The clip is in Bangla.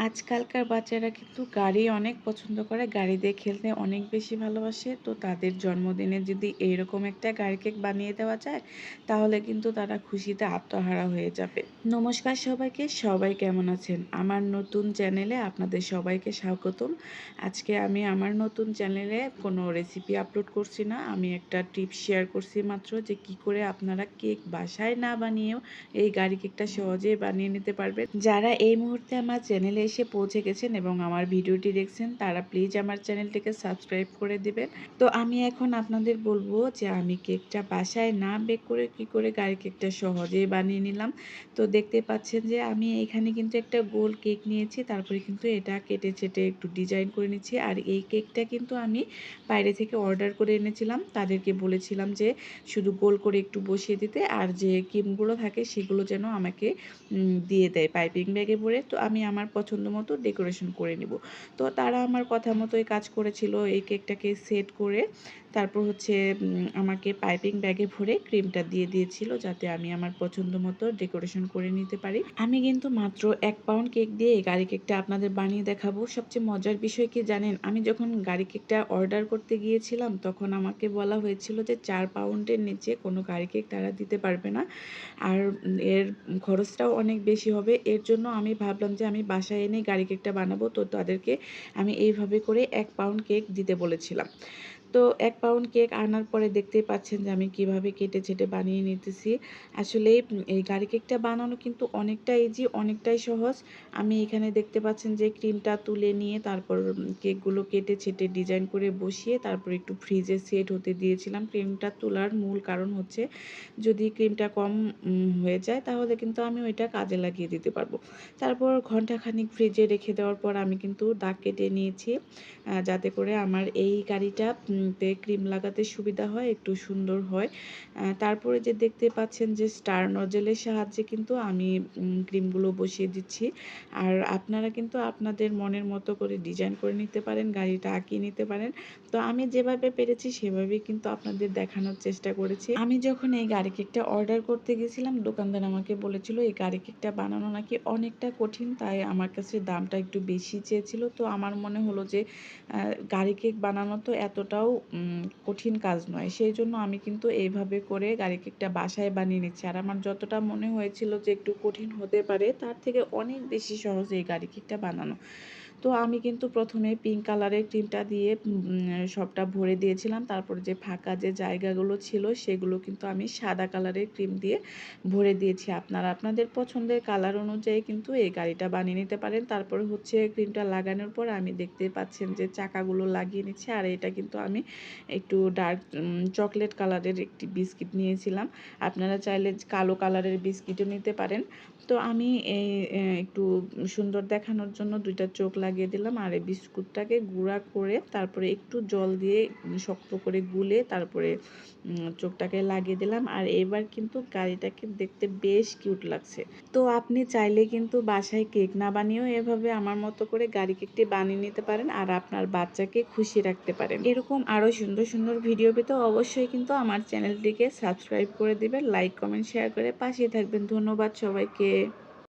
আজকালকার বাচ্চারা কিন্তু গাড়ি অনেক পছন্দ করে, গাড়ি দিয়ে খেলতে অনেক বেশি ভালোবাসে। তো তাদের জন্মদিনে যদি এইরকম একটা গাড়ি কেক বানিয়ে দেওয়া যায়, তাহলে কিন্তু তারা খুশিতে আত্মহারা হয়ে যাবে। নমস্কার সবাইকে, সবাই কেমন আছেন? আমার নতুন চ্যানেলে আপনাদের সবাইকে স্বাগতম। আজকে আমি আমার নতুন চ্যানেলে কোনো রেসিপি আপলোড করছি না। আমি একটা টিপস শেয়ার করছি মাত্র যে কি করে আপনারা কেক বাসায় না বানিয়েও এই গাড়ি কেকটা সহজেই বানিয়ে নিতে পারবেন। যারা এই মুহূর্তে আমার চ্যানেলে এসে পৌঁছে গেছেন এবং আমার ভিডিওটি দেখছেন, তারা প্লিজ আমার চ্যানেলটিকে সাবস্ক্রাইব করে দিবেন। তো আমি এখন আপনাদের বলবো যে আমি কেকটা বাসায় না বেক করে কি করে গাড়ি কেকটা সহজেই বানিয়ে নিলাম। তো দেখতে পাচ্ছেন যে আমি এখানে কিন্তু একটা গোল কেক নিয়েছি, তারপরে কিন্তু এটা কেটে ছেটে একটু ডিজাইন করে নিচ্ছি। আর এই কেকটা কিন্তু আমি বাইরে থেকে অর্ডার করে এনেছিলাম। তাদেরকে বলেছিলাম যে শুধু গোল করে একটু বসিয়ে দিতে, আর যে ক্রিমগুলো থাকে সেগুলো যেন আমাকে দিয়ে দেয় পাইপিং ব্যাগে ভরে। তো আমি আমার পছন্দ মতো ডেকোরেশন করে নিব। তো তারা আমার কথা মতোই কাজ করেছিল, এই কেকটাকে সেট করে তারপর হচ্ছে আমাকে পাইপিং ব্যাগে ভরে ক্রিমটা দিয়ে দিয়েছিল, যাতে আমি আমার পছন্দ মতো ডেকোরেশন করে নিতে পারি। আমি কিন্তু মাত্র 1 পাউন্ড কেক দিয়ে এই গাড়ি কেকটা আপনাদের বানিয়ে দেখাবো। সবচেয়ে মজার বিষয় কি জানেন, আমি যখন গাড়ি কেকটা অর্ডার করতে গিয়েছিলাম তখন আমাকে বলা হয়েছিল যে 4 পাউন্ডের নিচে কোনো গাড়ি কেক তারা দিতে পারবে না, আর এর খরচটাও অনেক বেশি হবে। এর জন্য আমি ভাবলাম যে আমি বাসায় এনেই গাড়ি কেকটা বানাবো। তো তাদেরকে আমি এইভাবে করে 1 পাউন্ড কেক দিতে বলেছিলাম। তো 1 পাউন্ড কেক আনার পরে দেখতেই পাচ্ছেন যে আমি কিভাবে কেটে ছেটে বানিয়ে নিতেছি। আসলে এই গাড়ি কেকটা বানানো কিন্তু অনেকটা ইজি, অনেকটাই সহজ। আমি এখানে দেখতে পাচ্ছেন যে ক্রিমটা তুলে নিয়ে তারপর কেকগুলো কেটে ছেটে ডিজাইন করে বসিয়ে তারপর একটু ফ্রিজে সেট হতে দিয়েছিলাম। ক্রিমটা তোলার মূল কারণ হচ্ছে যদি ক্রিমটা কম হয়ে যায় তাহলে কিন্তু আমি ওইটা কাজে লাগিয়ে দিতে পারবো। তারপর ঘন্টাখানিক ফ্রিজে রেখে দেওয়ার পর আমি কিন্তু দাগ কেটে নিয়েছি, যাতে করে আমার এই গাড়িটা তে ক্রিম লাগাতে সুবিধা হয়, একটু সুন্দর হয়। তারপরে যে দেখতে পাচ্ছেন যে স্টার নজেলের সাহায্যে কিন্তু আমি ক্রিমগুলো বসিয়ে দিচ্ছি। আর আপনারা কিন্তু আপনাদের মনের মতো করে ডিজাইন করে নিতে পারেন, গাড়িটা আঁকিয়ে নিতে পারেন। তো আমি যেভাবে পেরেছি সেভাবেই কিন্তু আপনাদের দেখানোর চেষ্টা করেছি। আমি যখন এই গাড়ি কেকটা অর্ডার করতে গেছিলাম, দোকানদার আমাকে বলেছিল এই গাড়ি কেকটা বানানো নাকি অনেকটা কঠিন, তাই আমার কাছে দামটা একটু বেশি চেয়েছিল। তো আমার মনে হলো যে গাড়ি কেক বানানো তো এতটাও কঠিন কাজ নয়। সেই জন্য আমি কিন্তু এইভাবে করে গাড়ি কেকটা বাসায় বানিয়ে নিচ্ছি। আর আমার যতটা মনে হয়েছিল যে একটু কঠিন হতে পারে, তার থেকে অনেক বেশি সহজ এই গাড়ি কেকটা বানানো। তো আমি কিন্তু প্রথমে পিঙ্ক কালারের ক্রিমটা দিয়ে সবটা ভরে দিয়েছিলাম। তারপরে যে ফাঁকা যে জায়গাগুলো ছিল সেগুলো কিন্তু আমি সাদা কালারের ক্রিম দিয়ে ভরে দিয়েছি। আপনারা আপনাদের পছন্দের কালার অনুযায়ী কিন্তু এই গাড়িটা বানিয়ে নিতে পারেন। তারপরে হচ্ছে ক্রিমটা লাগানোর পর আমি দেখতে পাচ্ছেন যে চাকাগুলো লাগিয়ে নিচ্ছি। আর এটা কিন্তু আমি একটু ডার্ক চকলেট কালারের একটি বিস্কিট নিয়েছিলাম। আপনারা চাইলে কালো কালারের বিস্কিটও নিতে পারেন। তো আমি এই একটু সুন্দর দেখানোর জন্য ২টা চোখ লাগিয়ে দিলাম। আর এই বিস্কুটটাকে গুঁড়া করে তারপরে একটু জল দিয়ে শক্ত করে গুলে তারপরে চোখটাকে লাগিয়ে দিলাম। আর এবার কিন্তু গাড়িটাকে দেখতে বেশ কিউট লাগছে। তো আপনি চাইলে কিন্তু বাসায় কেক না বানিয়েও এভাবে আমার মতো করে গাড়ি কেকটি বানিয়ে নিতে পারেন, আর আপনার বাচ্চাকে খুশি রাখতে পারেন। এরকম আরও সুন্দর সুন্দর ভিডিও পেতে অবশ্যই কিন্তু আমার চ্যানেলটিকে সাবস্ক্রাইব করে দিবেন, লাইক কমেন্ট শেয়ার করে পাশে থাকবেন। ধন্যবাদ সবাইকে।